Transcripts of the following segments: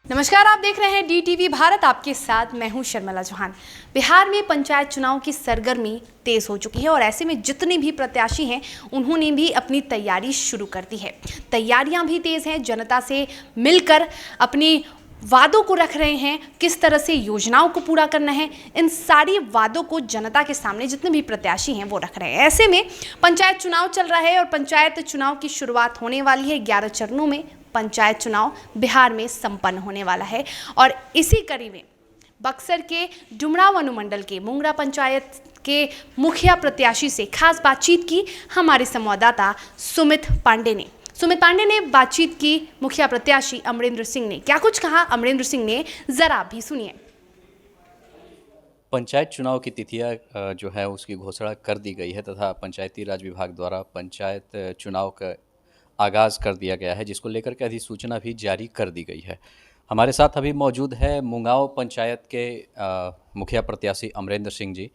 नमस्कार, आप देख रहे हैं DTV भारत। आपके साथ मैं हूं शर्मिला चौहान। बिहार में पंचायत चुनाव की सरगर्मी तेज हो चुकी है और ऐसे में जितने भी प्रत्याशी हैं उन्होंने भी अपनी तैयारी शुरू कर दी है। तैयारियां भी तेज हैं, जनता से मिलकर अपनी वादों को रख रहे हैं, किस तरह से योजनाओं को पूरा करना है, इन सारी वादों को जनता के सामने जितने भी प्रत्याशी हैं वो रख रहे हैं। ऐसे में पंचायत चुनाव चल रहा है और पंचायत चुनाव की शुरुआत होने वाली है। 11 चरणों में पंचायत चुनाव बिहार में संपन्न होने वाला है और इसी कड़ी में बक्सर के डुमरांव अनुमंडल के मुंगरा पंचायत के मुखिया प्रत्याशी से खास बातचीत की हमारे संवाददाता सुमित पांडे ने बातचीत की मुखिया प्रत्याशी अमरेंद्र सिंह ने। क्या कुछ कहा अमरेंद्र सिंह ने, जरा भी सुनिए। पंचायत चुनाव की तिथियां जो है उसकी घोषणा कर दी गई है तथा पंचायती राज विभाग द्वारा पंचायत चुनाव का आगाज़ कर दिया गया है, जिसको लेकर के अधिसूचना भी जारी कर दी गई है। हमारे साथ अभी मौजूद है मुंगांव पंचायत के मुखिया प्रत्याशी अमरेंद्र सिंह जी,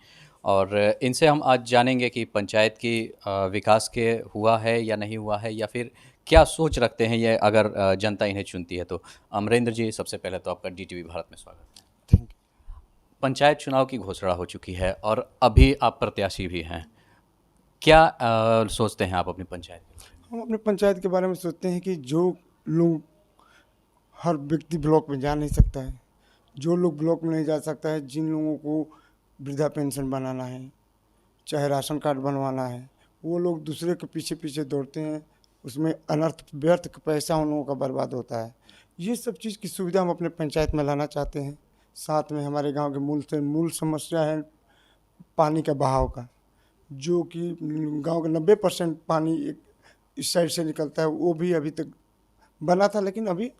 और इनसे हम आज जानेंगे कि पंचायत की विकास के हुआ है या नहीं हुआ है, या फिर क्या सोच रखते हैं ये अगर जनता इन्हें चुनती है तो। अमरेंद्र जी, सबसे पहले तो आपका DTV भारत में स्वागत है। Thank you. पंचायत चुनाव की घोषणा हो चुकी है और अभी आप प्रत्याशी भी हैं, क्या सोचते हैं आप अपनी पंचायत के? हम अपने पंचायत के बारे में सोचते हैं कि जो लोग, हर व्यक्ति ब्लॉक में जा नहीं सकता है, जो लोग ब्लॉक में नहीं जा सकता है, जिन लोगों को वृद्धा पेंशन बनाना है, चाहे राशन कार्ड बनवाना है, वो लोग दूसरे के पीछे पीछे दौड़ते हैं, उसमें अनर्थ व्यर्थ पैसा उन लोगों का बर्बाद होता है। ये सब चीज़ की सुविधा हम अपने पंचायत में लाना चाहते हैं। साथ में हमारे गांव के मूल समस्या है पानी का बहाव का, जो कि गांव का 90% पानी इस साइड से निकलता है, वो भी अभी तक बना था लेकिन अभी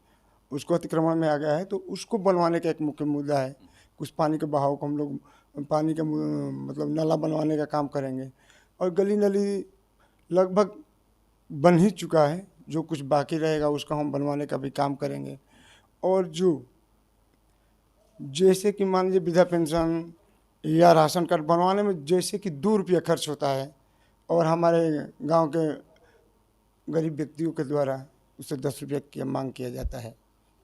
उसको अतिक्रमण में आ गया है, तो उसको बनवाने का एक मुख्य मुद्दा है। कुछ पानी के बहाव को हम लोग पानी का मतलब नाला बनवाने का काम करेंगे, और गली नली लगभग बन ही चुका है, जो कुछ बाकी रहेगा उसका हम बनवाने का भी काम करेंगे। और जो जैसे कि मान लीजिए वृद्धा पेंशन या राशन कार्ड बनवाने में जैसे कि 2 रुपया खर्च होता है, और हमारे गांव के गरीब व्यक्तियों के द्वारा उससे 10 रुपये की मांग किया जाता है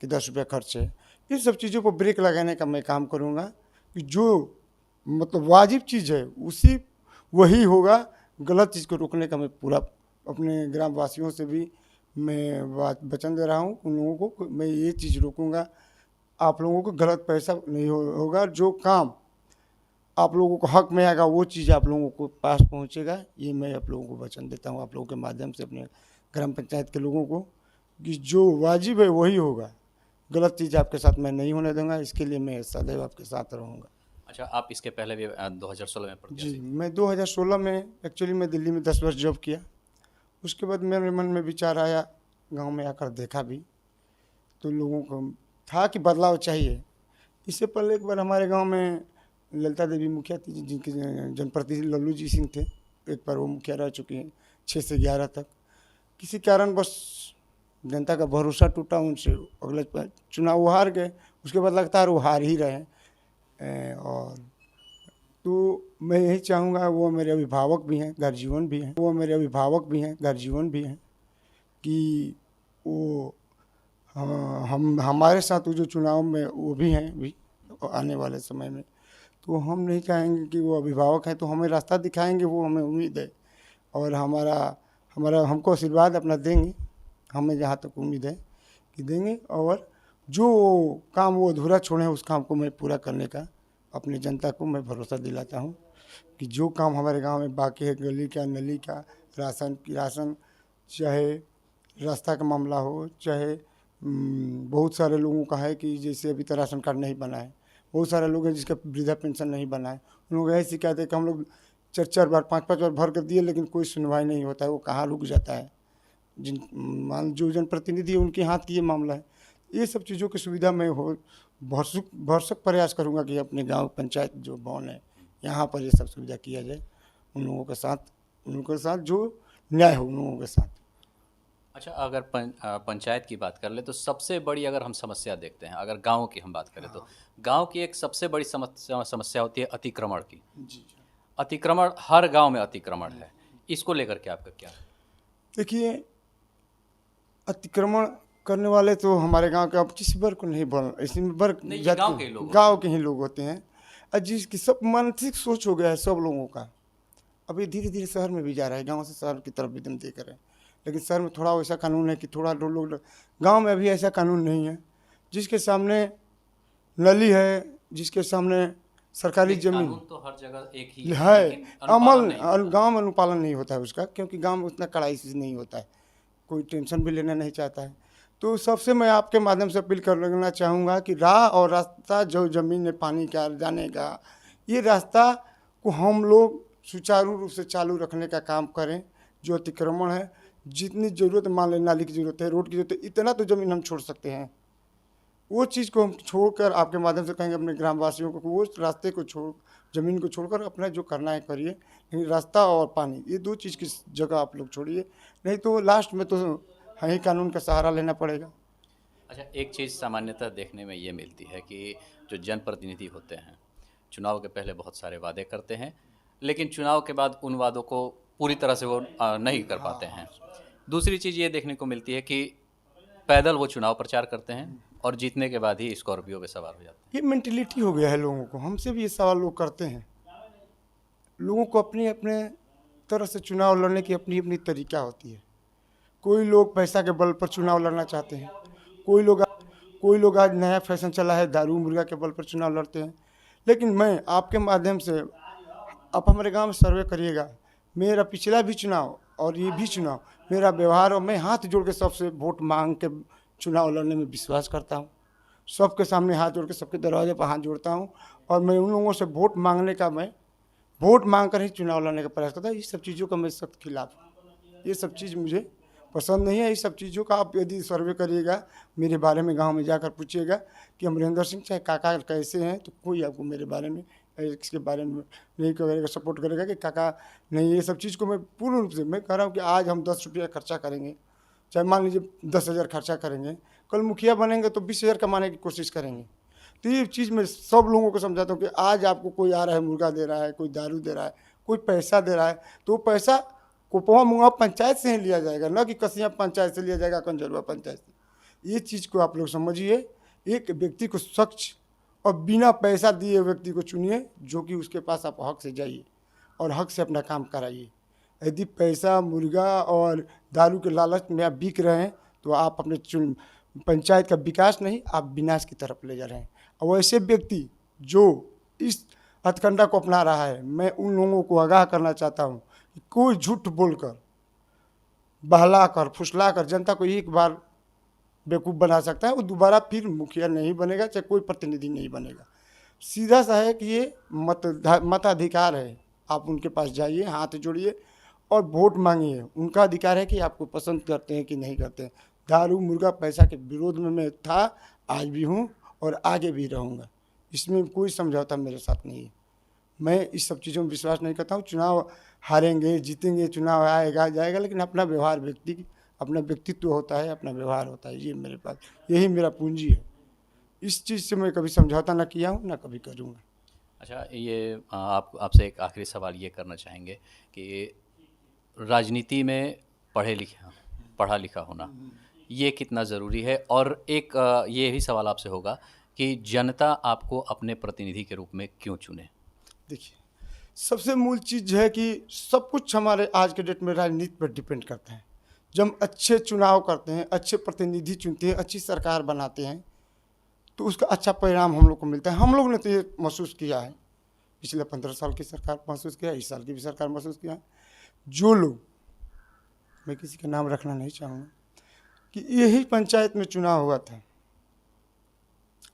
कि 10 रुपया खर्च है। इन सब चीज़ों को ब्रेक लगाने का मैं काम करूँगा कि जो मतलब वाजिब चीज़ है उसी वही होगा। गलत चीज़ को रोकने का मैं पूरा अपने ग्रामवासियों से भी मैं वचन दे रहा हूँ। उन लोगों को मैं ये चीज़ रोकूँगा, आप लोगों को गलत पैसा नहीं होगा, जो काम आप लोगों को हक में आएगा वो चीज़ आप लोगों को पास पहुँचेगा। ये मैं आप लोगों को वचन देता हूँ, आप लोगों के माध्यम से अपने ग्राम पंचायत के लोगों को, कि जो वाजिब है वही होगा। गलत चीज़ आपके साथ मैं नहीं होने दूंगा, इसके लिए मैं सदैव आपके साथ रहूँगा। अच्छा, आप इसके पहले भी 2016 में प्रत्याशी? जी, मैं 2016 में एक्चुअली मैं दिल्ली में 10 वर्ष जॉब किया। उसके बाद मेरे मन में विचार आया, गांव में आकर देखा भी तो लोगों को था कि बदलाव चाहिए। इससे पहले एक बार हमारे गांव में ललिता देवी मुखिया थी, जिनके जनप्रतिनिधि लल्लू जी सिंह थे। एक बार वो मुखिया रह चुकी हैं 6 से 11 तक। किसी कारण बस जनता का भरोसा टूटा उनसे, अगले चुनाव वो हार गए। उसके बाद लगता है वो हार ही रहे। और तो मैं यही चाहूँगा, वो मेरे अभिभावक भी हैं, गार्जियन भी हैं, कि वो हम हमारे साथ वो जो चुनाव में वो भी हैं भी आने वाले समय में। तो हम नहीं चाहेंगे कि वो अभिभावक हैं तो हमें रास्ता दिखाएंगे, वो हमें उम्मीद है, और हमारा हमको आशीर्वाद अपना देंगे। हमें जहाँ तक उम्मीद है कि देंगे, और जो काम वो अधूरा छोड़े उस काम को मैं पूरा करने का अपनी जनता को मैं भरोसा दिलाता हूँ कि जो काम हमारे गांव में बाकी है, गली का, नली का, राशन, चाहे रास्ता का मामला हो, चाहे बहुत सारे लोगों का है कि जैसे अभी तक राशन कार्ड नहीं बना है, बहुत सारे लोग हैं जिसका वृद्धा पेंशन नहीं बना है। उन लोग ऐसी शिकायत है कि हम लोग 4-4 बार 5-5 बार भर कर दिए लेकिन कोई सुनवाई नहीं होता है, वो कहाँ रुक जाता है। जो जनप्रतिनिधि है उनके हाथ की ये मामला है। ये सब चीज़ों की सुविधा मैं भरसक प्रयास करूँगा कि अपने गांव पंचायत जो भवन है यहाँ पर ये सब सुविधा किया जाए, उन लोगों के साथ जो न्याय हो उन लोगों के साथ। अच्छा, अगर पंचायत की बात कर ले तो सबसे बड़ी अगर हम समस्या देखते हैं, अगर गांव की हम बात करें तो गांव की एक सबसे बड़ी समस्या होती है अतिक्रमण की। जी, अतिक्रमण, हर गांव में अतिक्रमण है, इसको लेकर के आपका क्या? देखिए, अतिक्रमण करने वाले तो हमारे गांव के, अब किसी वर्ग को नहीं बोल, इसी वर्ग नहीं, ये जाति- गांव के लोग गांव के ही लोग होते हैं, और जिसकी सब मानसिक सोच हो गया है सब लोगों का। अभी धीरे धीरे शहर में भी जा रहा है, गांव से शहर की तरफ भी हम देख रहे हैं, लेकिन शहर में थोड़ा वैसा कानून है कि थोड़ा लोग, गांव में अभी ऐसा कानून नहीं है। जिसके सामने नली है, जिसके सामने सरकारी लेकिन जमीन कानून तो हर जगह एक ही है, लेकिन अनुपालन नहीं होता। गांव में अनुपालन नहीं होता है उसका, क्योंकि गांव में उतना कड़ाई से नहीं होता है, कोई टेंशन भी लेना नहीं चाहता है। तो सबसे मैं आपके माध्यम से अपील करना चाहूँगा कि राह और रास्ता जो ज़मीन में पानी का जाने का, ये रास्ता को हम लोग सुचारू रूप से चालू रखने का काम करें। जो अतिक्रमण है, जितनी ज़रूरत, मान लें नाली की ज़रूरत है, रोड की ज़रूरत है, इतना तो ज़मीन हम छोड़ सकते हैं। वो चीज़ को हम छोड़कर आपके माध्यम से कहेंगे अपने ग्रामवासियों को, वो रास्ते को छोड़, ज़मीन को छोड़कर अपना जो करना है करिए, लेकिन रास्ता और पानी, ये दो चीज़ की जगह आप लोग छोड़िए, नहीं तो लास्ट में तो हमें कानून का सहारा लेना पड़ेगा। अच्छा, एक चीज़ सामान्यतः देखने में ये मिलती है कि जो जनप्रतिनिधि होते हैं, चुनाव के पहले बहुत सारे वादे करते हैं, लेकिन चुनाव के बाद उन वादों को पूरी तरह से वो नहीं कर पाते हैं। दूसरी चीज़ ये देखने को मिलती है कि पैदल वो चुनाव प्रचार करते हैं और जीतने के बाद ही स्कॉर्पियो पे सवार हो जाते हैं। ये मेंटलिटी हो गया है लोगों को, हमसे भी ये सवाल लोग करते हैं। लोगों को अपने अपने तरह से चुनाव लड़ने की अपनी अपनी तरीका होती है। कोई लोग पैसा के बल पर चुनाव लड़ना चाहते हैं, कोई लोग आज नया फैशन चला है, दारू मुर्गा के बल पर चुनाव लड़ते हैं। लेकिन मैं आपके माध्यम से, आप हमारे गांव में सर्वे करिएगा, मेरा पिछला भी चुनाव और ये भी चुनाव, मेरा व्यवहार, और मैं हाथ जोड़ के सबसे वोट मांग के चुनाव लड़ने में विश्वास करता हूँ। सबके सामने हाथ जोड़ के, सबके दरवाजे पर हाथ जोड़ता हूँ, और मैं उन लोगों से वोट मांगने का, मैं वोट मांग कर ही चुनाव लड़ने का प्रयास करता हूँ। इस सब चीज़ों का मैं सख्त खिलाफ हूँ। ये सब चीज़ मुझे पसंद नहीं है। इस सब चीज़ों का आप यदि सर्वे करिएगा, मेरे बारे में गांव में जाकर पूछिएगा कि अमरिंदर सिंह चाहे काका कैसे हैं, तो कोई आपको मेरे बारे में, इसके बारे में नहीं करेगा, सपोर्ट करेगा कि काका नहीं। ये सब चीज़ को मैं पूर्ण रूप से मैं कह रहा हूँ कि आज हम 10 रुपया खर्चा करेंगे, चाहे मान लीजिए 10,000 खर्चा करेंगे, कल मुखिया बनेंगे तो 20,000 कमाने की कोशिश करेंगे। तो ये चीज़ मैं सब लोगों को समझाता हूँ कि आज आपको कोई आ रहा है, मुर्गा दे रहा है, कोई दारू दे रहा है, कोई पैसा दे रहा है, तो पैसा कोपवा मुंगा पंचायत से ही लिया जाएगा, ना कि कसिया पंचायत से लिया जाएगा, कंजरवा पंचायत से। ये चीज़ को आप लोग समझिए। एक व्यक्ति को स्वच्छ और बिना पैसा दिए व्यक्ति को चुनिए, जो कि उसके पास आप हक से जाइए और हक से अपना काम कराइए। यदि पैसा, मुर्गा और दारू के लालच में आप बिक रहे हैं, तो आप अपने पंचायत का विकास नहीं, आप विनाश की तरफ ले जा रहे हैं। और वैसे व्यक्ति जो इस हथकंडा को अपना रहा है, मैं उन लोगों को आगाह करना चाहता हूँ कि कोई झूठ बोलकर, बहलाकर, फुसलाकर जनता को एक बार बेवकूफ़ बना सकता है, वो दोबारा फिर मुखिया नहीं बनेगा, चाहे कोई प्रतिनिधि नहीं बनेगा। सीधा सा है कि ये मताधिकार है, आप उनके पास जाइए, हाथ जोड़िए और वोट मांगिए। उनका अधिकार है कि आपको पसंद करते हैं कि नहीं करते हैं। दारू मुर्गा पैसा के विरोध में मैं था, आज भी हूँ और आगे भी रहूँगा। इसमें कोई समझौता मेरे साथ नहीं है। मैं इस सब चीज़ों में विश्वास नहीं करता हूँ। चुनाव हारेंगे, जीतेंगे, चुनाव आएगा जाएगा, लेकिन अपना व्यवहार, अपना व्यक्तित्व होता है, अपना व्यवहार होता है, ये मेरे पास, यही मेरा पूंजी है। इस चीज़ से मैं कभी समझौता ना किया हूँ, ना कभी करूँगा। अच्छा, ये आपसे एक आखिरी सवाल ये करना चाहेंगे कि राजनीति में पढ़ा लिखा होना ये कितना ज़रूरी है, और एक ये भी सवाल आपसे होगा कि जनता आपको अपने प्रतिनिधि के रूप में क्यों चुने? देखिए, सबसे मूल चीज़ है कि सब कुछ हमारे आज के डेट में राजनीति पर डिपेंड करता है। जब हम अच्छे चुनाव करते हैं, अच्छे प्रतिनिधि चुनते हैं, अच्छी सरकार बनाते हैं, तो उसका अच्छा परिणाम हम लोग को मिलता है। हम लोग ने तो ये महसूस किया है, पिछले 15 साल की सरकार महसूस किया, इस साल की भी सरकार महसूस किया है। जो लोग, मैं किसी का नाम रखना नहीं चाहूँगा, कि यही पंचायत में चुनाव हुआ था,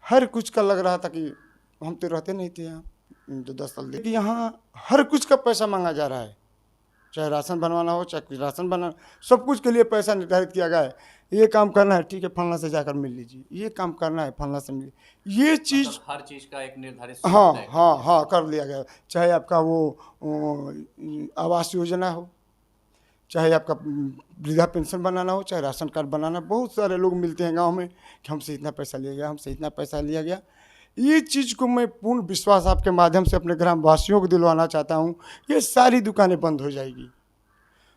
हर कुछ का लग रहा था कि हम तो रहते नहीं थे यहाँ, तो 10 साल देखिए यहाँ हर कुछ का पैसा मांगा जा रहा है, चाहे राशन बनवाना हो, चाहे राशन बनाना, सब कुछ के लिए पैसा निर्धारित किया गया है। ये काम करना है, ठीक है, फलना से जाकर मिल लीजिए, ये काम करना है, फलना से मिल, ये चीज़ मतलब हर चीज़ का एक निर्धारित हाँ कर लिया गया। चाहे आपका वो आवास योजना हो, चाहे आपका वृद्धा पेंशन बनाना हो, चाहे राशन कार्ड बनाना, बहुत सारे लोग मिलते हैं गांव में कि हमसे इतना पैसा लिया गया, हमसे इतना पैसा लिया गया। ये चीज़ को मैं पूर्ण विश्वास आपके माध्यम से अपने ग्रामवासियों को दिलवाना चाहता हूँ। ये सारी दुकानें बंद हो जाएगी,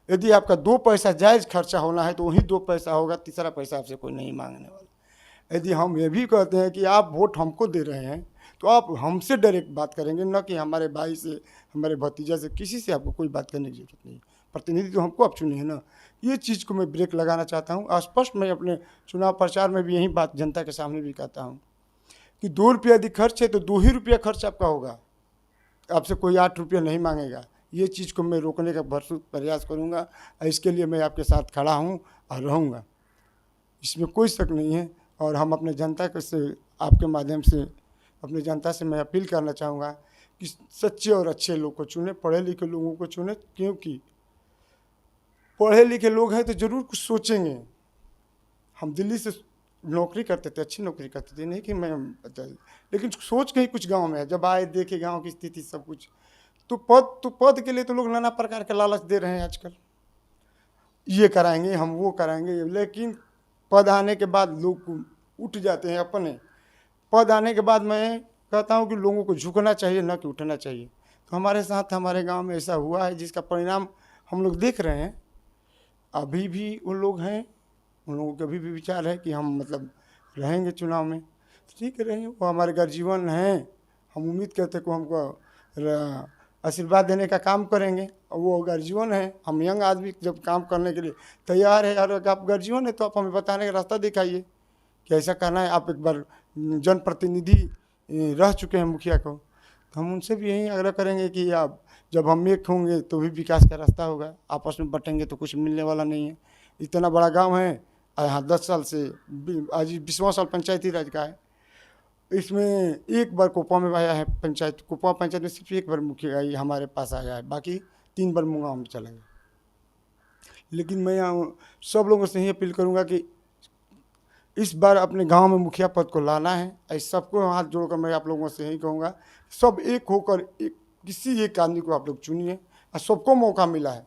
यदि आपका 2 पैसा जायज़ खर्चा होना है तो वही 2 पैसा होगा, तीसरा पैसा आपसे कोई नहीं मांगने वाला। यदि हम ये भी कहते हैं कि आप वोट हमको दे रहे हैं तो आप हमसे डायरेक्ट बात करेंगे, न कि हमारे भाई से, हमारे भतीजा से, किसी से आपको कोई बात करने की ज़रूरत नहीं। प्रतिनिधि तो हमको आप चुने हैं ना। ये चीज़ को मैं ब्रेक लगाना चाहता हूँ। स्पष्ट मैं अपने चुनाव प्रचार में भी यही बात जनता के सामने भी कहता हूँ कि 2 रुपये यदि खर्च है तो 2 ही रुपया खर्च आपका होगा, आपसे कोई 8 रुपया नहीं मांगेगा। ये चीज़ को मैं रोकने का भरपूर प्रयास करूँगा और इसके लिए मैं आपके साथ खड़ा हूँ और रहूँगा, इसमें कोई शक नहीं है। और हम अपने जनता के से, आपके माध्यम से अपनी जनता से मैं अपील करना चाहूँगा कि सच्चे और अच्छे लोग को चुने, पढ़े लिखे लोगों को चुने, क्योंकि पढ़े लिखे लोग हैं तो ज़रूर कुछ सोचेंगे। हम दिल्ली से नौकरी करते थे, अच्छी नौकरी करते थे, नहीं कि मैं लेकिन सोच के ही कुछ गांव में है। जब आए देखे गांव की स्थिति सब कुछ, तो पद के लिए तो लोग नाना प्रकार के लालच दे रहे हैं आजकल, ये कराएंगे हम, वो कराएंगे। लेकिन पद आने के बाद लोग उठ जाते हैं अपने। पद आने के बाद मैं कहता हूँ कि लोगों को झुकना चाहिए, न कि उठना चाहिए। तो हमारे साथ हमारे गांव में ऐसा हुआ है जिसका परिणाम हम लोग देख रहे हैं। अभी भी उन लोग हैं, उन लोगों के अभी भी विचार है कि हम मतलब रहेंगे चुनाव में, ठीक है रहेंगे, वो हमारे गर्जीवन हैं। हम उम्मीद करते कि हमको आशीर्वाद देने का काम करेंगे, और वो गर्जीवन है। हम यंग आदमी जब काम करने के लिए तैयार है, और अगर आप गर्जीवन है तो आप हमें बताने का रास्ता दिखाइए कि ऐसा करना है। आप एक बार जनप्रतिनिधि रह चुके हैं मुखिया को, तो हम उनसे भी यही आग्रह करेंगे कि आप जब हम एक होंगे तो भी विकास का रास्ता होगा। आपस में बटेंगे तो कुछ मिलने वाला नहीं है। इतना बड़ा गांव है, यहाँ 10 साल से, आज 20वां साल पंचायती राज का है। इसमें एक बार कोपा में आया है पंचायत, कोपा पंचायत में सिर्फ एक बार मुखिया हमारे पास आया है, बाकी 3 बार मुंगांव में चला गया। लेकिन मैं यहाँ सब लोगों से यही अपील करूँगा कि इस बार अपने गांव में मुखिया पद को लाना है। इस सबको हाथ जोड़कर मैं आप लोगों से यही कहूँगा, सब एक होकर किसी एक आदमी को आप लोग चुनिए, और सबको मौका मिला है।